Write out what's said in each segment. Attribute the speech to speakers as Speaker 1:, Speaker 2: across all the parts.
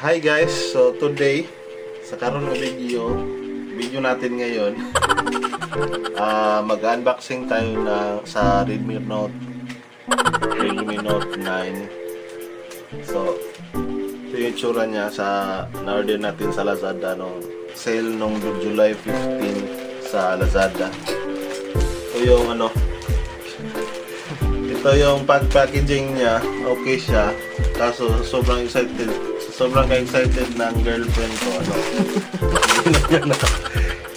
Speaker 1: Hi guys, so today sa karon nga video natin ngayon mag-unboxing tayo sa Redmi Note 9. So ito yung itsura niya sa na-order natin sa Lazada nung sale nung July 15 sa Lazada. Ito yung ito yung packaging niya, okay siya. Kaso sobrang excited ng girlfriend ko.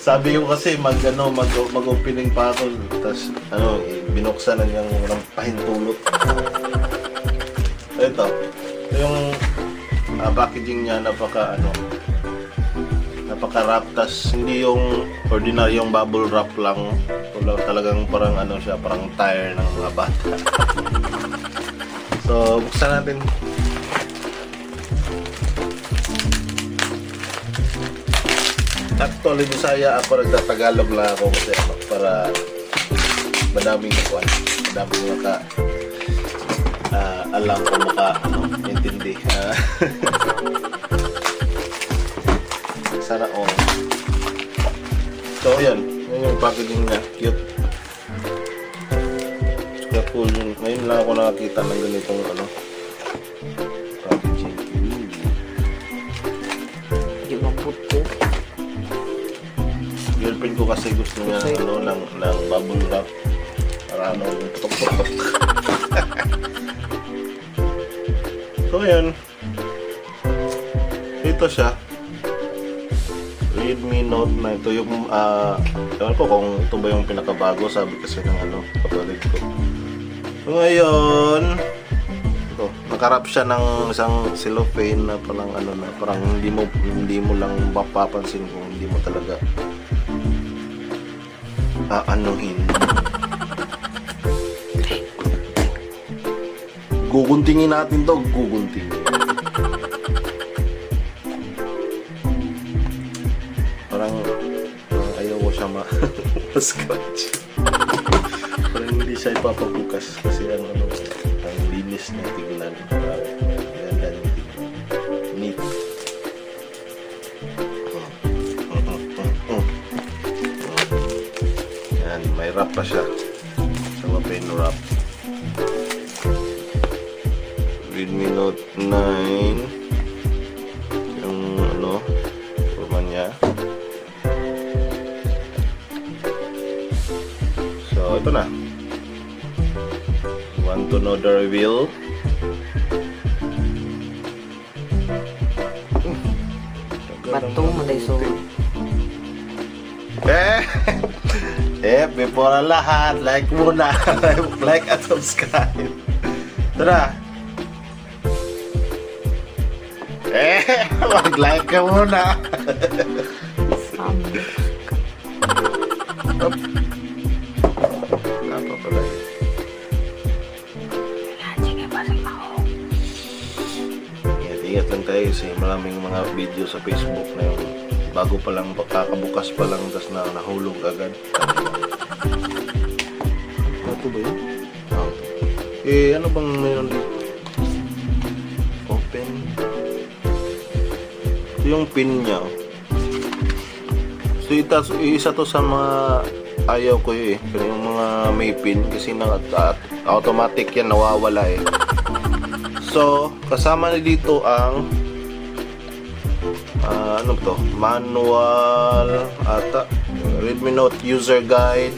Speaker 1: Sabi ko kasi mag-opening pa ako, tapos binuksan na niyang pahintulot. Ito yung packaging niya, napaka-wrap, tas hindi yung ordinaryong bubble wrap lang. Talagang parang siya, parang tire ng mga bata. So buksan natin. Actually, Bisaya ako, nagtatagalog lang ako kasi para madaming alam ko intindi. Sana all. So yan yung packaging niya, cute. Kaya cool yun. Ngayon lang ako nakakita ng ganitong packaging.
Speaker 2: Hindi mabuto.
Speaker 1: Girlfriend ko kasi gusto niya ng bubble wrap para yung putok-putok. So yun, ito siya, Redmi Note 9. Ito yung ewan ko kung ito ba yung pinakabago, sabi kasi ng kapatid ko. So ngayon ito, nakarap siya ng isang cellophane na parang hindi mo lang mapapansin kung hindi mo talaga aanuhin. Guguntingin natin to, guguntingin. Parang ayaw ko siya ma-scratch. Parang hindi siya ipapabukas kasi ang linis na tignan. Ganda niya tignan. Neat. Yan, may wrap pa siya. Sama pen wrap. Redmi Note 9 yung forma niya. So ito na, want to know the reveal?
Speaker 2: Bato mo day so.
Speaker 1: Before ang lahat, like muna. Like at subscribe. Tara. Mag-like ka muna. Apa pala yun? Ingat lang tayo kasi maraming mga video sa Facebook na yung bago pa lang, kakabukas pa lang, tas nahulog agad. Ito ba yun? Ano bang mayroon dito? Open. Yung pin niya. So isa to sa mga ayaw ko yung mga may pin kasi automatic yan nawawala So kasama na dito ang manual ata, Redmi Note user guide,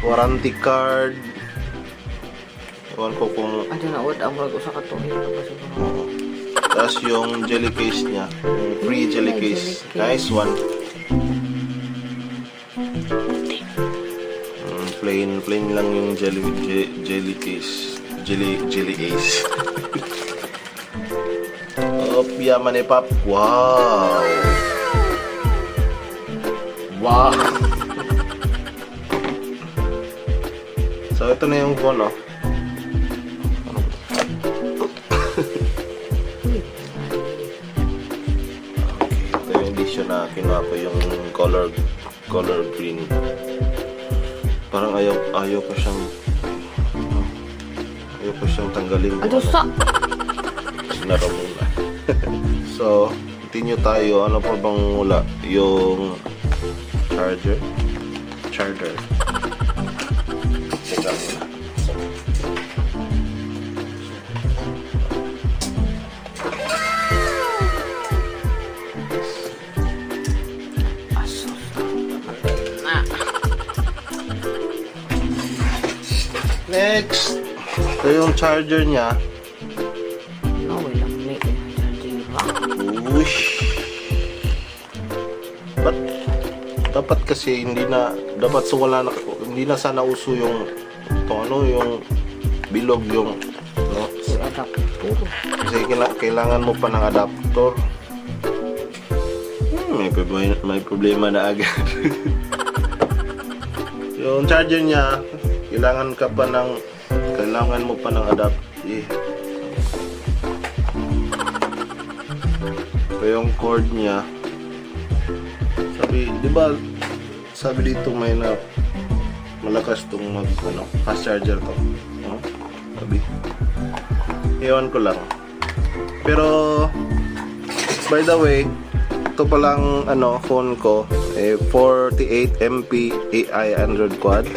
Speaker 1: warranty card. Ewan ko kung tapos yung jelly case niya, yung free jelly case. Nice one. Plain lang yung jelly case. Jelly case. Yaman pop. Wow. So ito na yung phone. edition na kinuha ko yung color green. Parang ayaw ko siyang tanggalin.
Speaker 2: Ano sa?
Speaker 1: Sinara muna. So, continue tayo. Ano pa bang wala? Yung charger. Check out muna. Next! Ito yung charger niya.
Speaker 2: No, walang may charging ba?
Speaker 1: Whoosh! But, dapat kasi hindi na sana uso yung yung bilog yung no?
Speaker 2: Yung adapter.
Speaker 1: Kasi kailangan mo pa ng adapter. May problema na agad. Yung charger niya, kailangan mo pa ng adapter. Ito yung cord niya. Sabi dito may malakas tong fast charger to. No? Sabi. Iwan ko lang. Pero by the way, ito palang phone ko 48 MP AI Android quad.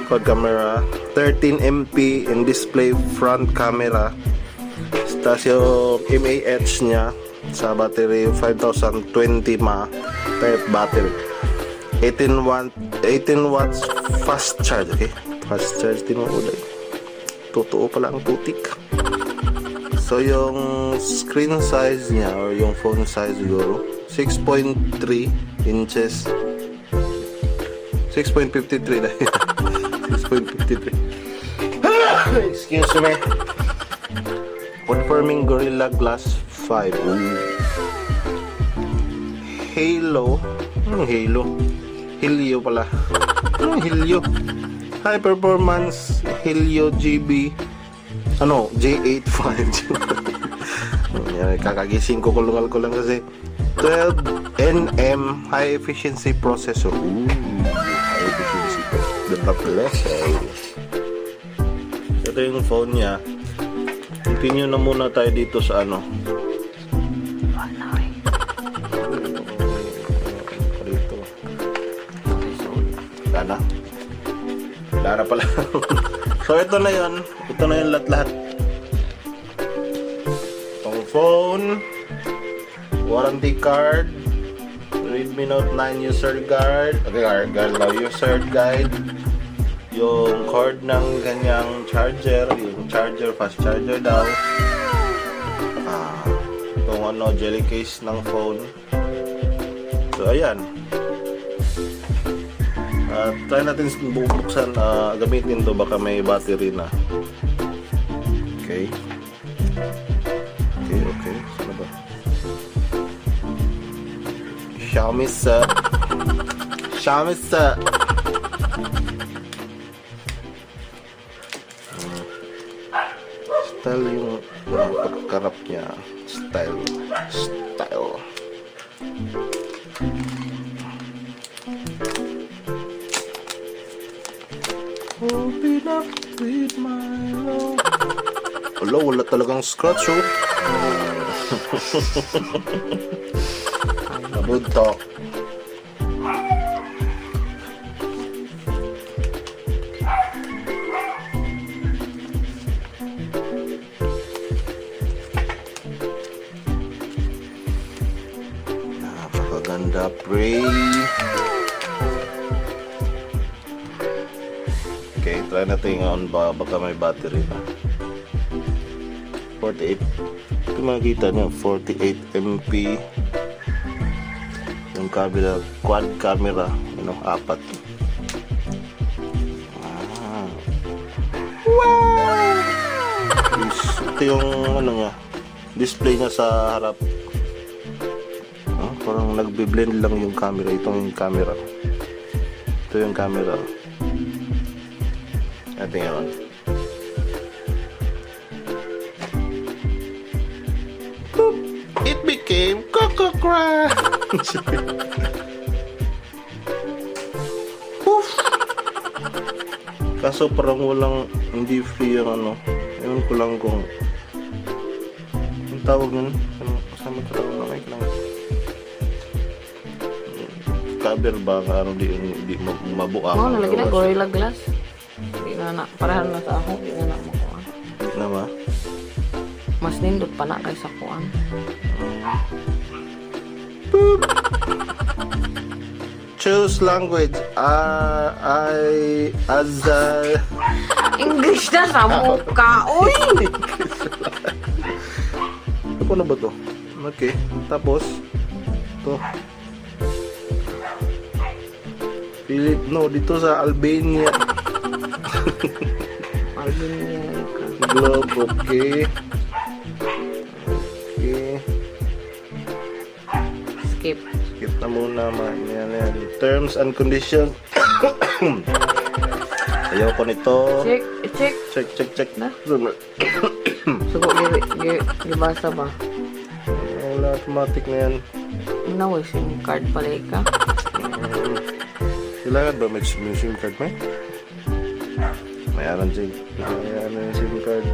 Speaker 1: Quad camera, 13 MP in display front camera. Tapos yung mAh niya sa battery 5020 mAh type battery. 18 watts fast charge. Okay? Fast charge tinuulay. Totoo pala ang putik. So yung screen size niya or yung phone size siguro 6.3 inches. 6.53 na. 6.53. Excuse me. Confirming Gorilla Glass 5. Ooh. Halo. Anong Halo? Helio pala. Anong Helio? High performance Helio GB J85. Kakagising ko, kulungal ko lang kasi 12nm high efficiency processor. Ooh, high efficiency processor. Ito yung phone niya. Continue na muna tayo dito sa dito. Lara pala. So ito na yun lahat. Itong phone, warranty card, Redmi Note 9 user guide, user guide, yung cord ng kanyang charger, yung charger, fast charger daw, itong jelly case ng phone. So ayan, try natin bubuksan, gamitin to, baka may battery na. Okay. Saan ba? Xiaomi set. Style yung pagkarap niya. Style. Open up with my love. Wala talagang scratch, oh. Nabuntok. Napakaganda, pre. Okay, try natin on baka may battery na. 48. Kung makikita nyo, 48 MP. Yung camera, quad camera, 4. Wow! Ito yung niya, display niya sa harap. Parang nagbe-blend lang yung camera. Itong yung camera. Ito yung camera. Ating yun. Boop! It became Kaka crunch. Oof! Kaso parang walang, hindi free yung ano. Ewan ko lang kung ang tawag nun. Ano, kasama ka lang na mic lang. Cover ba ang ano, di mabuang.
Speaker 2: Mo nalagyan na Gorilla Glass. Di na parahan na sa ako, di na makuha.
Speaker 1: Na ba?
Speaker 2: Mas nindot pa na kaysa kuan.
Speaker 1: Choose language.
Speaker 2: English na sa mukha, uy!
Speaker 1: Ano na ba to? Okay. Tapos, to. No, dito sa Albania.
Speaker 2: Albania ka.
Speaker 1: Globe, okay. Okay.
Speaker 2: Skip.
Speaker 1: Skip na muna, man. Yan. Terms and conditions. Ayoko nito.
Speaker 2: Check.
Speaker 1: Check.
Speaker 2: Na? Sugo, gibasa ba?
Speaker 1: Wala, automatic na yan.
Speaker 2: Naway SIM card pala ka.
Speaker 1: Kailangan ba may SIM card may? Mayaran yung SIM card.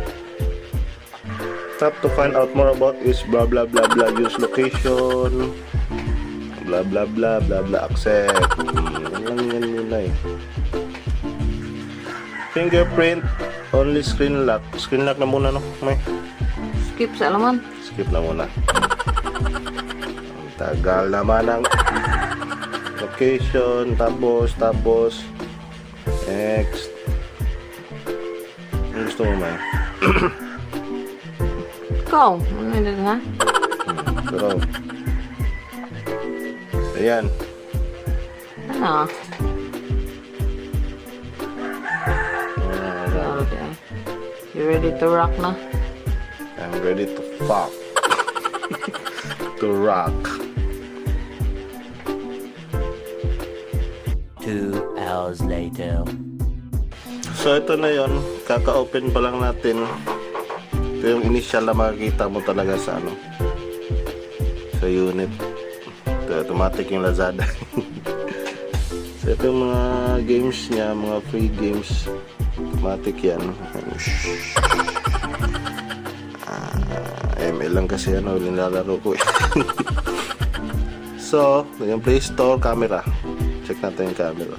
Speaker 1: Tap to find out more about is blah blah blah blah. Use location. Blah blah blah blah blah. Accept. Yan muna eh. Fingerprint. Only screen lock. Screen lock na muna, no? May.
Speaker 2: Skip sa alaman.
Speaker 1: Skip na muna. Ang tagal naman ang location. Tapos. Next. Ano gusto mo, May?
Speaker 2: Ikaw, ano yun ha?
Speaker 1: Pero, ayan.
Speaker 2: Ano? You ready to rock na?
Speaker 1: I'm ready to fuck. To rock.
Speaker 3: 2 hours later.
Speaker 1: So ito na yon, kaka-open pa lang natin. Ito yung initial na makikita mo talaga sa ano, sa unit. Ito, automatic yung Lazada. So ito yung mga games niya, mga free games. Automatic yan. ML lang kasi ano, nilalaro ko eh. So, yung Play Store, camera. Check natin yung camera.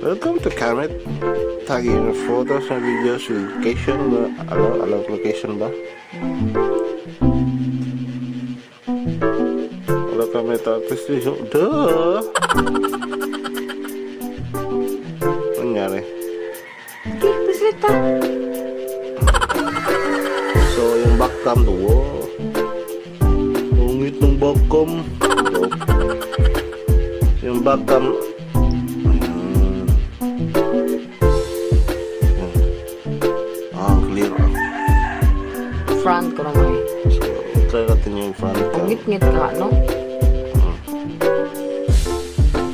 Speaker 1: Welcome to camera. Tagging your photos and videos with location ba? Allow location ba? Wala kami tapos yung... Duh! Ano nangyari?
Speaker 2: Okay, bisita.
Speaker 1: So, yung backcam to, wow. Ungit ng backcam. Yung backcam, clear.
Speaker 2: Front ko naman eh.
Speaker 1: So, try natin yung front cam.
Speaker 2: Ang ngit-ngit ka, no?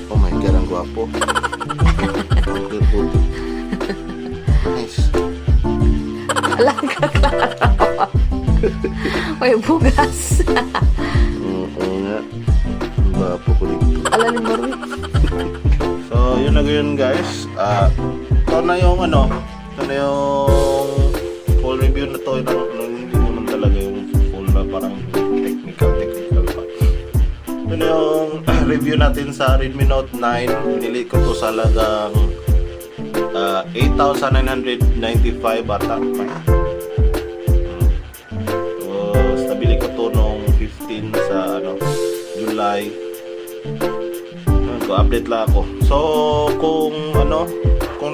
Speaker 1: Oh my God, ang gwapo. Ang clear po. Nice.
Speaker 2: Alam ka klaro. May bugas.
Speaker 1: Oo nga. Ang gwapo ko dito.
Speaker 2: Alam mo rin.
Speaker 1: So, yun na yun guys. Ito na yung ano, ito na yung full review na to. Hindi naman talaga yung full na parang technical pa. Ito na yung review natin sa Redmi Note 9. Pinili ko to sa halagang 8,995 bata. So, stabili ko to nung 15 sa ano, July. Update lang ako. So, kung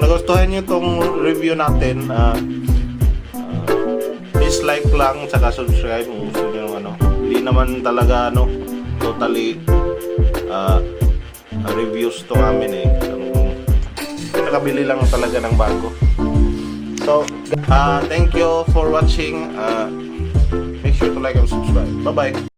Speaker 1: nagustuhan niyo itong review natin, please like lang, saka subscribe kung gusto niyo hindi naman talaga totally reviews to amin eh. Nakabili lang talaga ng bago. So, thank you for watching. Make sure to like and subscribe. Bye-bye.